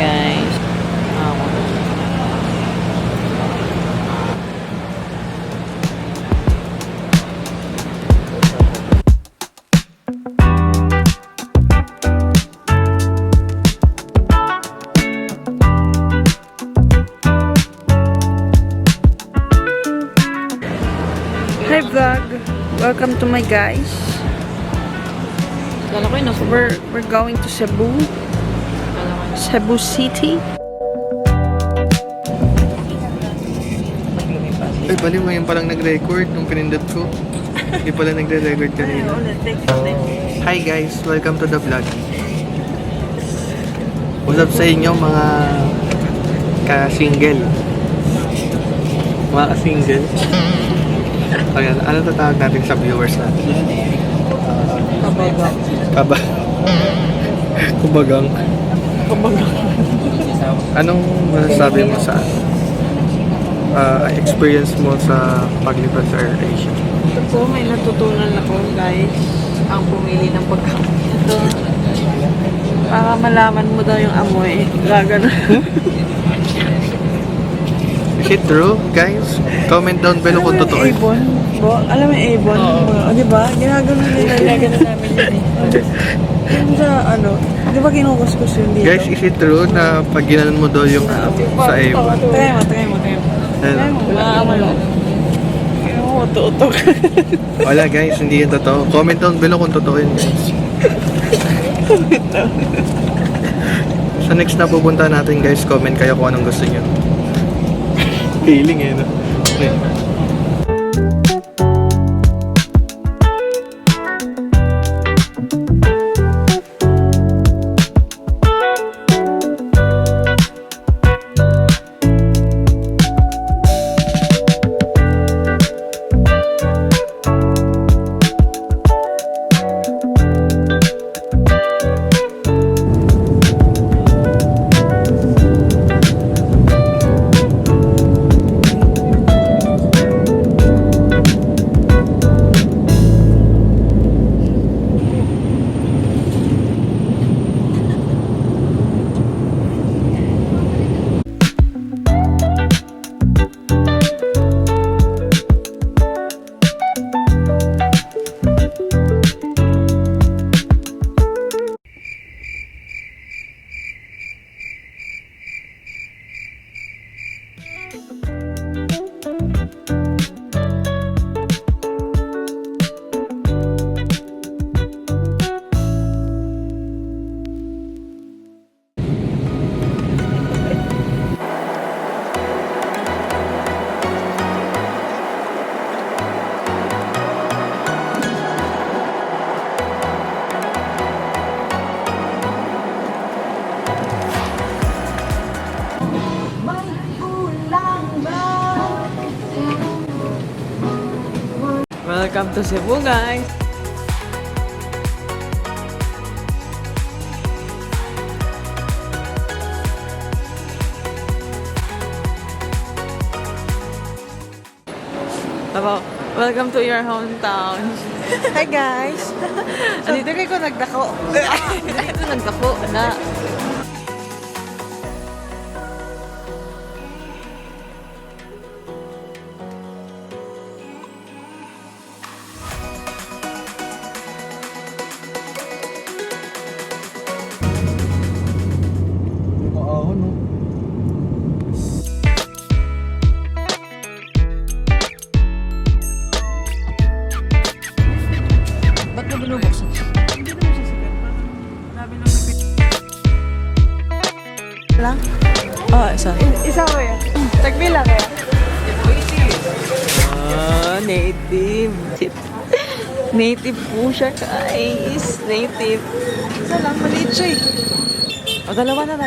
guys. Hi vlog! Welcome to my guys. We're going to Cebu. Cebu City. Ay, baliw ngayon palang nag-record nung pinindot ko. Hindi pala nagre-record kanina. Hi guys, welcome to the vlog. What's up sa inyo mga ka-single? Mga ka-single? Ayan, ano tatawag natin sa viewers natin? Kubagang. Anong masasabi mo sa experience mo sa paglipad sa AirAsia? Ito po, may natutunan ako guys. Ang pumili ng pagkain. Ito. Para malaman mo daw yung amoy. Gagano. Is it true, guys? Comment down below kung totoo. Avon. Alam mo yung Avon? O, diba? Ginagano nila yun. Gagano namin yun eh. Yung sa ano, di ba kinukuskus yun dito? Guys, is it true na pag ginanon mo daw yung sa Avon? Try mo. Ano? Maamoy mo. Uto-uto. Wala guys, hindi yan totoo. Comment down below kung totoo yun guys. Sa next na pupunta natin guys, comment kayo kung anong gusto nyo. Feeling eh, no? Welcome to Cebu guys. Hello. Welcome to your hometown. Hi guys! Dito kayo nagdako. Dito nagdako na. Oo, no? Ba't mo binubuksan? Hindi naman siya sikat. Sabi lang Lang? Oh, isa. Isa ko yan. Tagbilang kaya. Native. Native po siya guys. Native. Isa lang, maliit siya eh. O, dalawa na.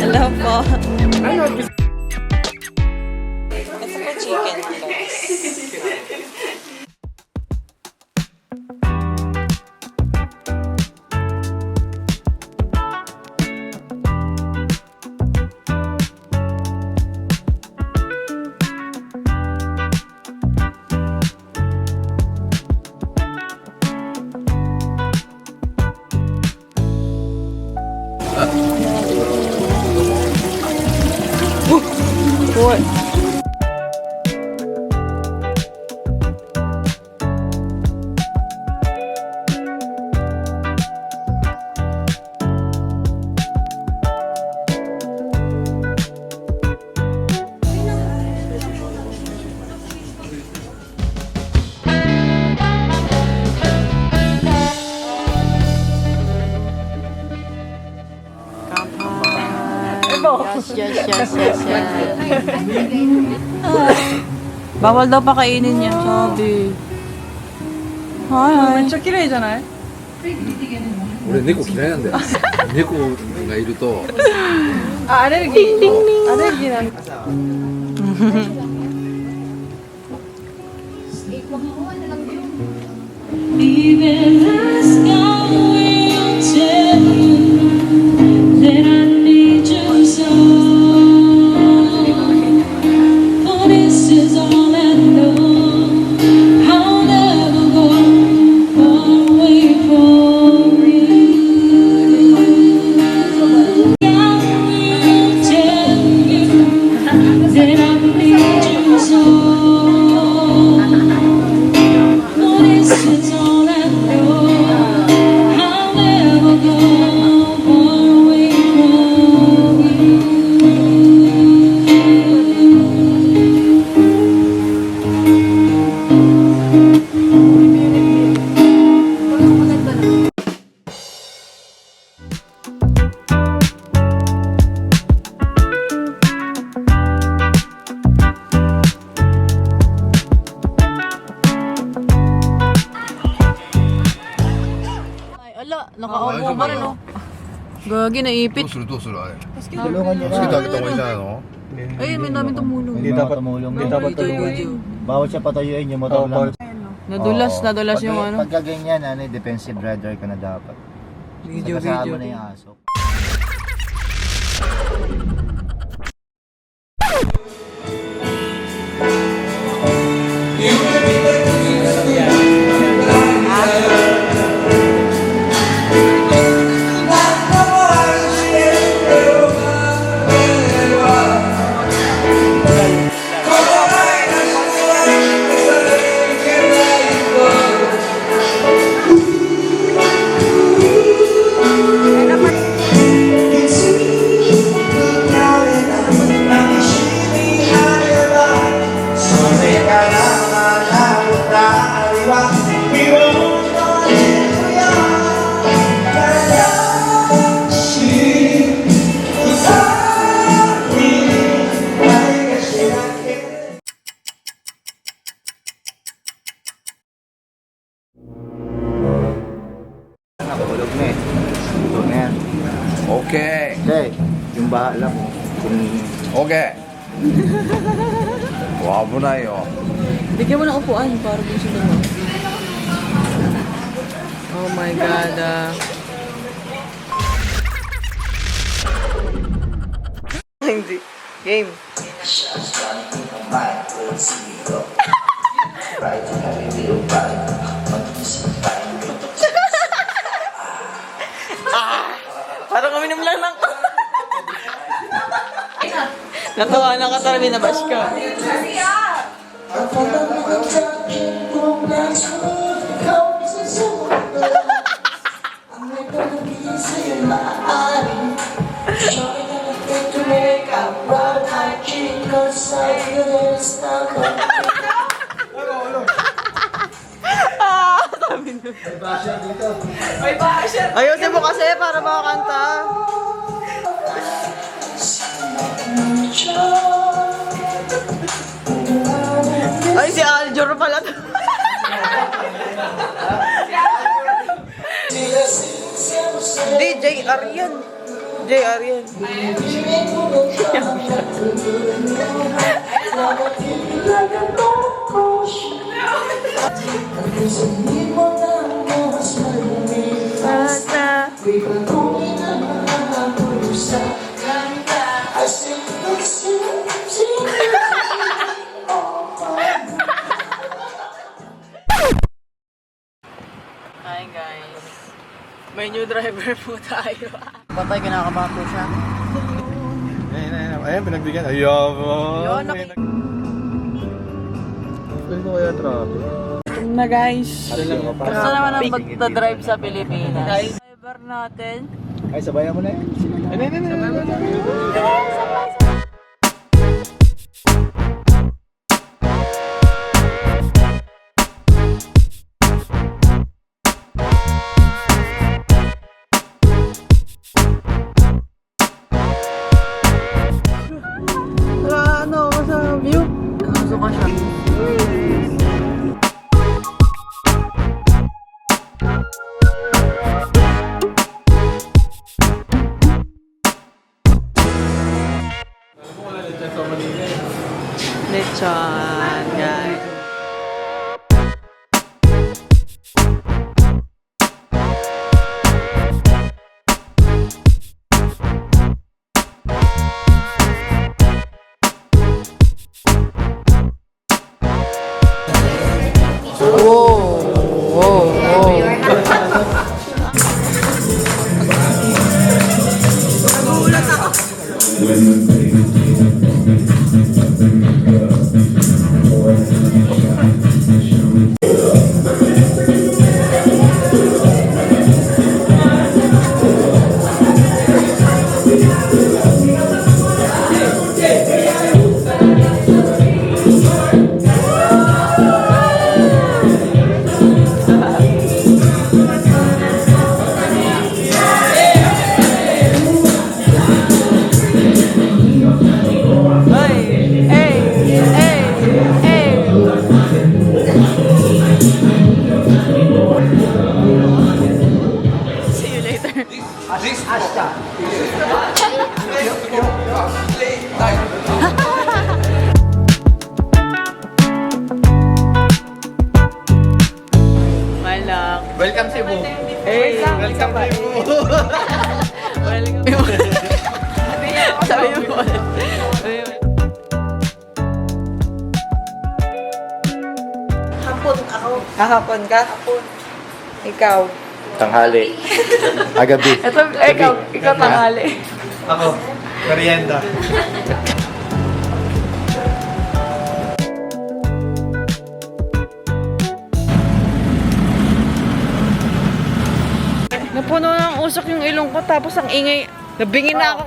lang po. Hello po. Ito po chicken. What? Yes. Bawal daw pakainin yan, sabi. Hi. めっちゃ綺麗じゃない？俺猫嫌いなんだよ猫がいるとあ、アレルギー。アレルギーなんだ。 Even the sky will tell you that I need you so. For this is all I know. I'll never go far away from you. I will tell you that I need you so. For this is all I know. I'll never go far away from you. Ay, ala, nakaupo pa rin, oh. Gagi, naipit. どうするあれ Tulungan niyo 助けてあ na. げた方がいいんじゃないの Ay, may namin tumulong. Hindi dapat tumulong. Hindi dapat tulungan. Bawal siya patayuin yung motor lang. Nadulas yung ano. Pagka ganyan, defensive rider ka na dapat. Video. Kasama na yung aso. Nakulog na eh. Tulog na yan. Okay Okay, yung bahala mo. Kung OK わ危ないよ Bigyan mo ng upuan para dun sa dalawa. Oh my God, Hindi. Game. Parang uminom lang ng... Natawa na ka talaga, binabash ka. Ayusin mo kasi para makakanta. Ay, si Aljor pala to. Hindi, Hindi, JR yan. JR yan. Basta. Hi guys. May new driver po tayo. Patay, kinakabahan po siya. Ayan, pinagbigyan. Ayun. Yun, Pwede ko kaya traffic. na guys. Gusto naman ang magdadrive sa Pilipinas. Guys, driver natin. Ay, sabayan mo na yun. Ano ka sa view? Gusto ko siya. Lechon, guys. See you later. Malak. Welcome Cebu. Hey, Welcome Cebu. welcome. Sabi mo ulit. Hapon ako. Hapon ka? Hapon. Ikaw. Tanghali. Agabi. Ikaw tanghali. Ako, merienda. Napuno ng usok yung ilong ko tapos ang ingay. Nabingin na ako.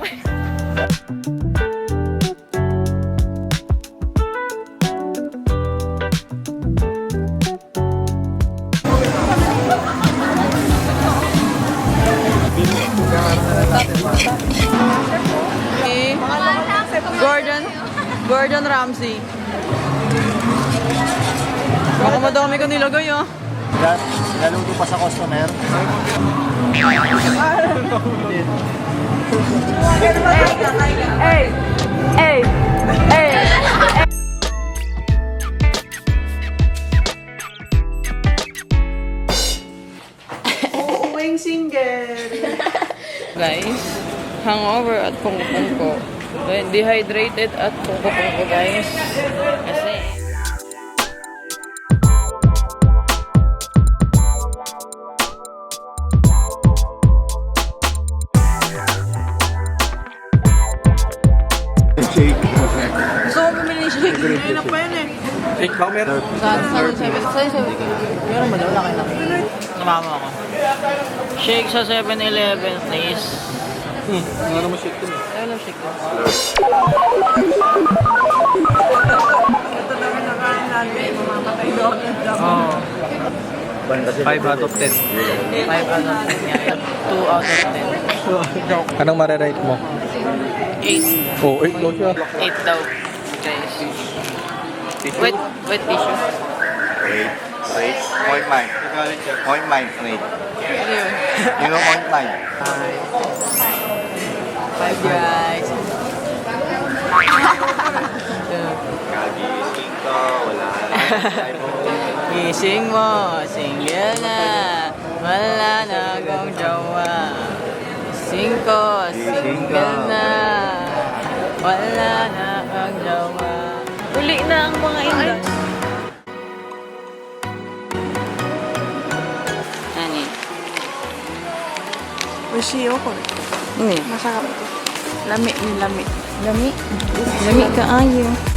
Eh, Gordon Ramsay. Baka madami ko nilagay ah. Naluto pa sa customer. Hey! Uuwing single! Guys, hangover at pungko-pungko. Dehydrated at pungko-pungko guys. Kasi Shake. gusto ko bumili ng shake. Hindi na pa yun eh. Shake ba meron? Saan 7? Meron ba? Wala kayo na. Namama ako. Shake sa 7-Eleven, please. Ano naman shake ko? Ayun lang shake ko. Ito naman nakain natin. Mamamatay doon. Oo. 5 out of 10. 5 out of 10 yan. 2 out of 10. Anong marirate mo? 8. Oh, 8 daw siya. 8 daw. Guys. Wet tissue. Wait. Point mine. Point mine. Wait. Ano yun? 0.5. Five guys. Kagising ko, wala Gising mo, single na, wala na akong jowa. Gising ko, single na, wala na akong jowa. Uli na ang mga inday. Ani? Ushi ko. Ini. Masarap to. Lami ni lami. Lami. Lami ka ayo.